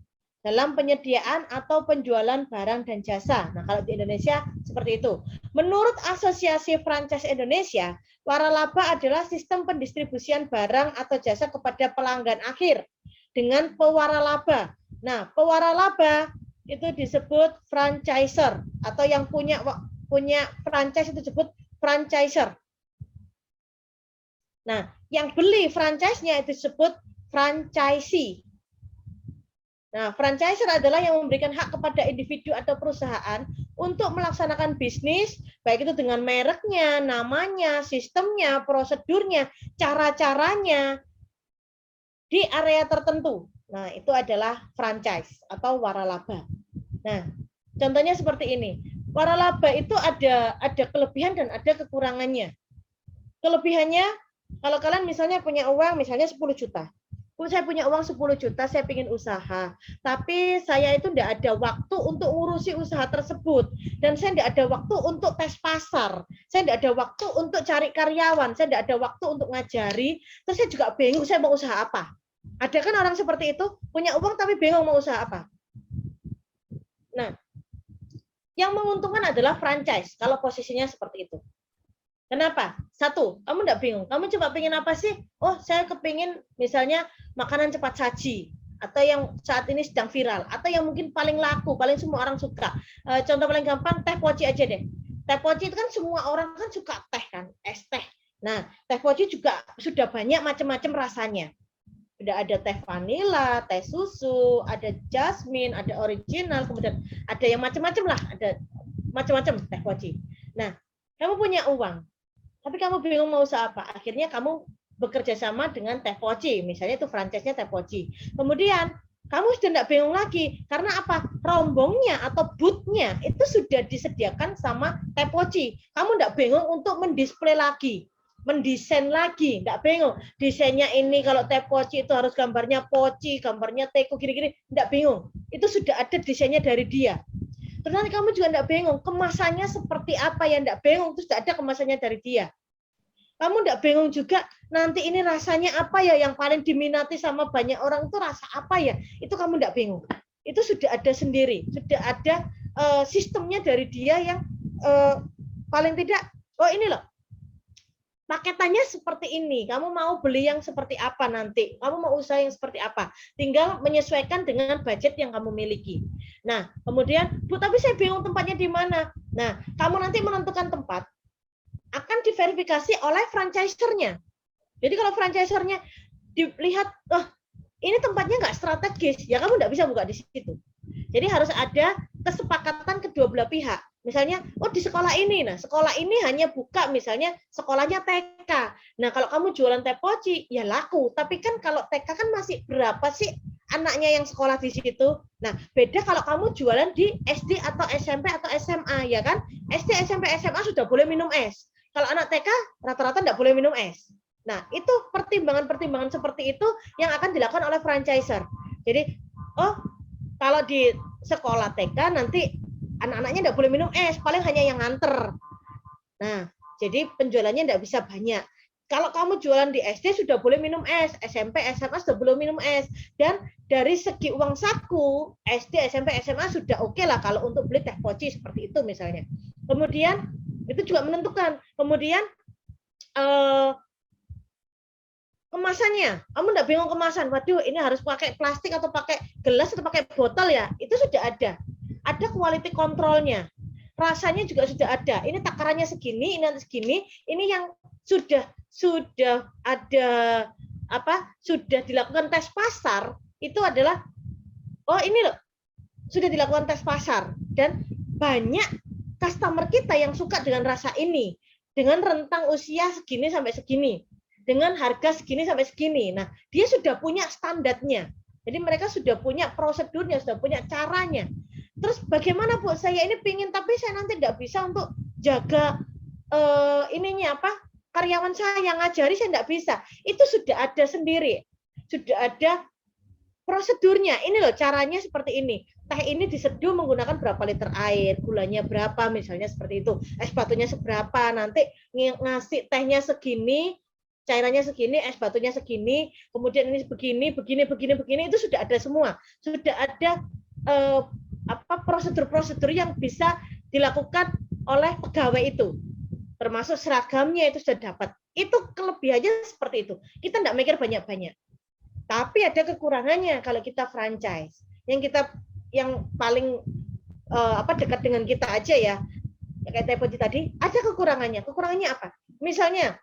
dalam penyediaan atau penjualan barang dan jasa. Nah, kalau di Indonesia seperti itu. Menurut Asosiasi Franchise Indonesia, waralaba adalah sistem pendistribusian barang atau jasa kepada pelanggan akhir dengan pewaralaba. Nah, pewaralaba itu disebut franchiser atau yang punya franchise itu disebut franchiser. Nah, yang beli franchise-nya itu disebut franchisee. Nah, franchiser adalah yang memberikan hak kepada individu atau perusahaan untuk melaksanakan bisnis, baik itu dengan mereknya, namanya, sistemnya, prosedurnya, cara-caranya di area tertentu. Nah, itu adalah franchise atau waralaba. Nah, contohnya seperti ini. Waralaba itu ada kelebihan dan ada kekurangannya. Kelebihannya, kalau kalian misalnya punya uang, misalnya 10 juta. Saya punya uang 10 juta, saya ingin usaha. Tapi saya itu tidak ada waktu untuk ngurusi usaha tersebut. Dan saya tidak ada waktu untuk tes pasar. Saya tidak ada waktu untuk cari karyawan. Saya tidak ada waktu untuk ngajari. Terus saya juga bingung saya mau usaha apa. Ada kan orang seperti itu, punya uang tapi bingung mau usaha apa. Nah, yang menguntungkan adalah franchise kalau posisinya seperti itu. Kenapa? Satu, kamu tidak bingung. Kamu coba pengen apa sih? Oh, saya kepingin misalnya makanan cepat saji. Atau yang saat ini sedang viral. Atau yang mungkin paling laku, paling semua orang suka. Contoh paling gampang, teh poci aja deh. Teh poci itu kan semua orang kan suka teh kan, es teh. Nah, teh poci juga sudah banyak macam-macam rasanya. Sudah ada teh vanila, teh susu, ada jasmine, ada original, kemudian ada yang macam-macam lah. Ada macam-macam teh poci. Nah, kamu punya uang. Tapi kamu bingung mau usaha apa. Akhirnya kamu bekerja sama dengan Teh Poci. Misalnya itu franchise-nya Teh Poci. Kemudian Kamu sudah tidak bingung lagi. Karena apa? Rombongnya atau bootnya itu sudah disediakan sama Tepoci. Kamu tidak bingung untuk mendisplay lagi, mendesain lagi, tidak bingung. Desainnya ini kalau Tepoci itu harus gambarnya Poci, gambarnya Teko, gini-gini, tidak bingung. Itu sudah ada desainnya dari dia. Terus nanti kamu juga tidak bingung, kemasannya seperti apa yang tidak bingung, terus tidak ada kemasannya dari dia. Kamu tidak bingung juga, nanti ini rasanya apa ya yang paling diminati sama banyak orang itu rasa apa ya, itu kamu tidak bingung. Itu sudah ada sendiri, sudah ada sistemnya dari dia yang paling tidak, oh ini loh, paketannya seperti ini, kamu mau beli yang seperti apa nanti, kamu mau usaha yang seperti apa, tinggal menyesuaikan dengan budget yang kamu miliki. Nah, kemudian, Bu, tapi saya bingung tempatnya di mana. Nah, kamu nanti menentukan tempat, akan diverifikasi oleh franchisernya. Jadi kalau franchisernya dilihat, oh ini tempatnya nggak strategis, ya kamu nggak bisa buka di situ. Jadi harus ada kesepakatan kedua belah pihak. Misalnya, oh di sekolah ini, nah sekolah ini hanya buka misalnya sekolahnya TK. Nah kalau kamu jualan Tepoci, ya laku. Tapi kan kalau TK kan masih berapa sih anaknya yang sekolah di situ? Nah beda kalau kamu jualan di SD atau SMP atau SMA, ya kan? SD, SMP, SMA sudah boleh minum es. Kalau anak TK rata-rata tidak boleh minum es. Nah, itu pertimbangan-pertimbangan seperti itu yang akan dilakukan oleh franchiser. Jadi, oh, kalau di sekolah TK nanti anak-anaknya tidak boleh minum es, paling hanya yang nganter. Nah, jadi penjualannya tidak bisa banyak. Kalau kamu jualan di SD sudah boleh minum es, SMP, SMA sudah boleh minum es. Dan dari segi uang saku, SD, SMP, SMA sudah oke lah kalau untuk beli teh poci seperti itu misalnya. Kemudian itu juga menentukan. Kemudian kemasannya, kamu tidak bingung kemasan. Waduh, ini harus pakai plastik atau pakai gelas atau pakai botol ya? Itu sudah ada. Ada quality controlnya. Rasanya juga sudah ada. Ini takarannya segini, ini nanti segini. Ini yang sudah ada apa? Sudah dilakukan tes pasar. Itu adalah oh ini loh, sudah dilakukan tes pasar dan banyak customer kita yang suka dengan rasa ini, dengan rentang usia segini sampai segini, dengan harga segini sampai segini. Nah, dia sudah punya standarnya. Jadi mereka sudah punya prosedurnya, sudah punya caranya. Terus bagaimana Bu? Saya ini pingin, tapi saya nanti tidak bisa untuk jaga ininya apa? Karyawan saya yang ngajari saya tidak bisa. Itu sudah ada sendiri, sudah ada prosedurnya. Ini loh caranya seperti ini. Teh ini diseduh menggunakan berapa liter air, gulanya berapa misalnya seperti itu, es batunya seberapa, nanti ngasih tehnya segini, cairannya segini, es batunya segini, kemudian ini begini, itu sudah ada semua, sudah ada prosedur-prosedur yang bisa dilakukan oleh pegawai itu, termasuk seragamnya itu sudah dapat. Itu kelebihannya seperti itu. Kita tidak mikir banyak-banyak. Tapi ada kekurangannya kalau kita franchise. Yang paling dekat dengan kita aja ya, kayak Tepoci tadi, ada kekurangannya. Kekurangannya apa? Misalnya,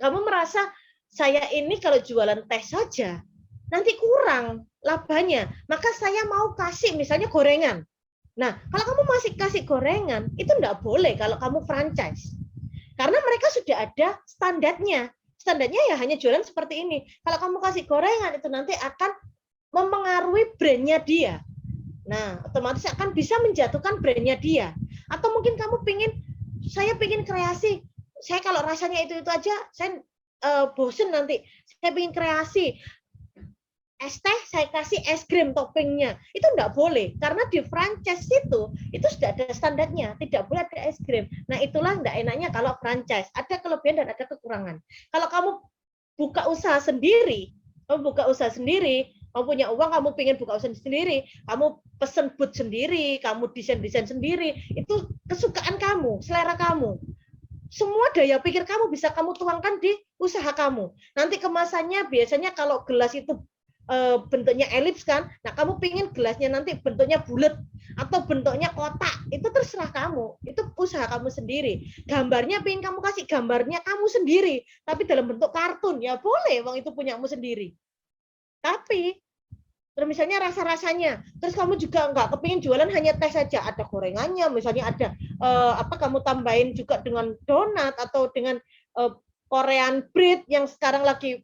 kamu merasa saya ini kalau jualan teh saja nanti kurang labanya, maka saya mau kasih misalnya gorengan. Nah, kalau kamu masih kasih gorengan, itu enggak boleh kalau kamu franchise. Karena mereka sudah ada standarnya. Standarnya ya hanya jualan seperti ini. Kalau kamu kasih gorengan, itu nanti akan mempengaruhi brandnya dia. Nah, otomatis akan bisa menjatuhkan brandnya dia. Atau mungkin kamu saya pingin kreasi. Saya kalau rasanya itu aja, saya bosen nanti. Saya pingin kreasi. Es teh saya kasih es krim toppingnya. Itu enggak boleh. Karena di franchise itu sudah ada standarnya. Tidak boleh ada es krim. Nah, itulah enggak enaknya kalau franchise. Ada kelebihan dan ada kekurangan. Kalau kamu buka usaha sendiri, kamu punya uang, kamu pengen buka usaha sendiri, kamu pesen booth sendiri, kamu desain sendiri, itu kesukaan kamu, selera kamu. Semua daya pikir kamu bisa kamu tuangkan di usaha kamu. Nanti kemasannya biasanya kalau gelas itu bentuknya elips kan, nah kamu pengen gelasnya nanti bentuknya bulat atau bentuknya kotak, itu terserah kamu, itu usaha kamu sendiri. Gambarnya pengen kamu kasih gambarnya kamu sendiri, tapi dalam bentuk kartun, ya boleh, wong itu punyamu sendiri. Tapi terus misalnya rasa-rasanya, terus kamu juga nggak kepingin jualan hanya teh saja, ada gorengannya, misalnya ada kamu tambahin juga dengan donat atau dengan Korean bread yang sekarang lagi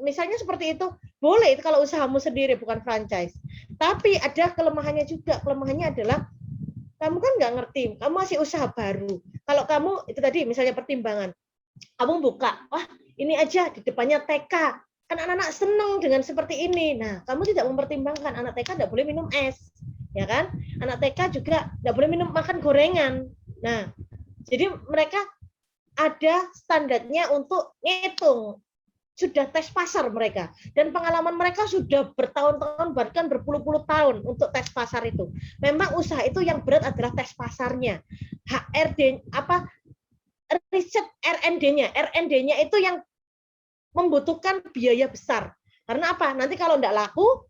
misalnya seperti itu, boleh itu kalau usahamu sendiri bukan franchise. Tapi ada kelemahannya juga. Kelemahannya adalah kamu kan nggak ngerti, kamu masih usaha baru. Kalau kamu itu tadi misalnya pertimbangan, kamu buka, wah ini aja di depannya TK, kan anak-anak seneng dengan seperti ini. Nah, kamu tidak mempertimbangkan anak TK tidak boleh minum es, ya kan? Anak TK juga tidak boleh makan gorengan. Nah, jadi mereka ada standarnya untuk ngitung, sudah tes pasar mereka, dan pengalaman mereka sudah bertahun-tahun bahkan berpuluh-puluh tahun untuk tes pasar itu. Memang usaha itu yang berat adalah tes pasarnya, HRD riset R&D-nya. R&D-nya itu yang membutuhkan biaya besar. Karena apa? Nanti kalau tidak laku,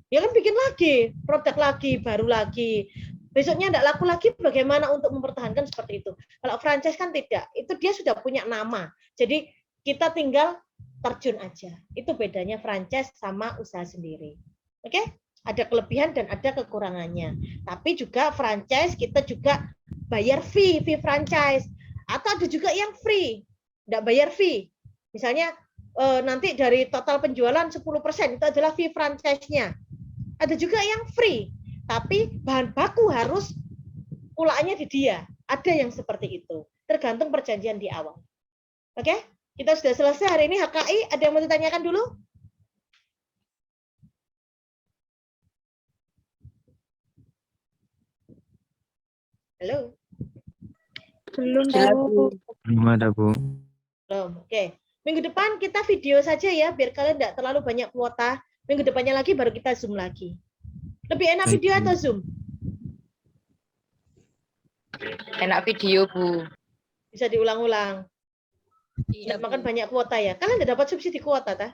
ya kan bikin lagi, produk lagi, baru lagi. Besoknya tidak laku lagi, bagaimana untuk mempertahankan seperti itu? Kalau franchise kan tidak, itu dia sudah punya nama. Jadi kita tinggal terjun aja. Itu bedanya franchise sama usaha sendiri. Oke? Ada kelebihan dan ada kekurangannya. Tapi juga franchise kita juga bayar fee franchise. Atau ada juga yang free, tidak bayar fee. Misalnya nanti dari total penjualan 10% itu adalah fee franchise-nya. Ada juga yang free, tapi bahan baku harus pulaannya di dia. Ada yang seperti itu, tergantung perjanjian di awal. Oke, kita sudah selesai hari ini HKI. Ada yang mau ditanyakan dulu? Halo? Belum, Bu. Belum ada, Bu. Belum. Oke. Minggu depan kita video saja ya, biar kalian tidak terlalu banyak kuota. Minggu depannya lagi baru kita Zoom lagi. Lebih enak Baik, video Bu. atau Zoom? Enak video, Bu. Bisa diulang-ulang. Iya, Makan banyak kuota ya. Kalian tidak dapat subsidi kuota, tah?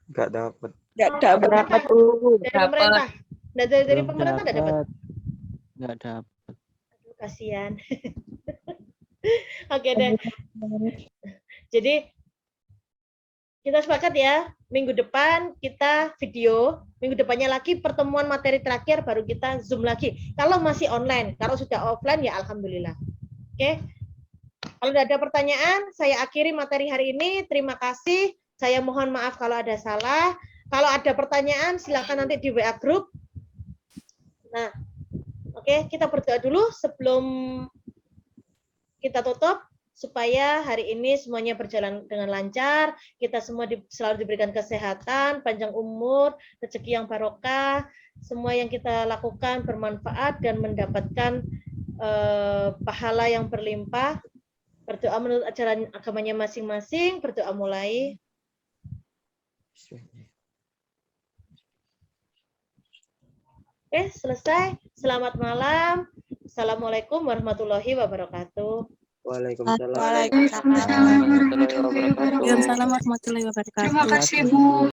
Nggak dapat. Nggak dapat. Berapa? Dari Dapat. pemerintah. Nah, dari Belum pemerintah tidak dapat. Nggak dapat. Aduh, kasihan. Oke deh. Jadi kita sepakat ya, minggu depan kita video, minggu depannya lagi pertemuan materi terakhir, baru kita Zoom lagi. Kalau masih online, kalau sudah offline ya alhamdulillah. Oke. Kalau tidak ada pertanyaan, saya akhiri materi hari ini. Terima kasih. Saya mohon maaf kalau ada salah. Kalau ada pertanyaan, silakan nanti di WA group. Nah, oke, kita berdoa dulu sebelum kita tutup, supaya hari ini semuanya berjalan dengan lancar, kita semua selalu diberikan kesehatan, panjang umur, rezeki yang barokah, semua yang kita lakukan bermanfaat dan mendapatkan pahala yang berlimpah. Berdoa menurut ajaran agamanya masing-masing, berdoa mulai. Oke, selesai. Selamat malam. Assalamualaikum warahmatullahi wabarakatuh. Waalaikumsalam. Waalaikumsalam. Warahmatullahi wabarakatuh. Waalaikumsalam warahmatullahi wabarakatuh. Terima kasih, Bu.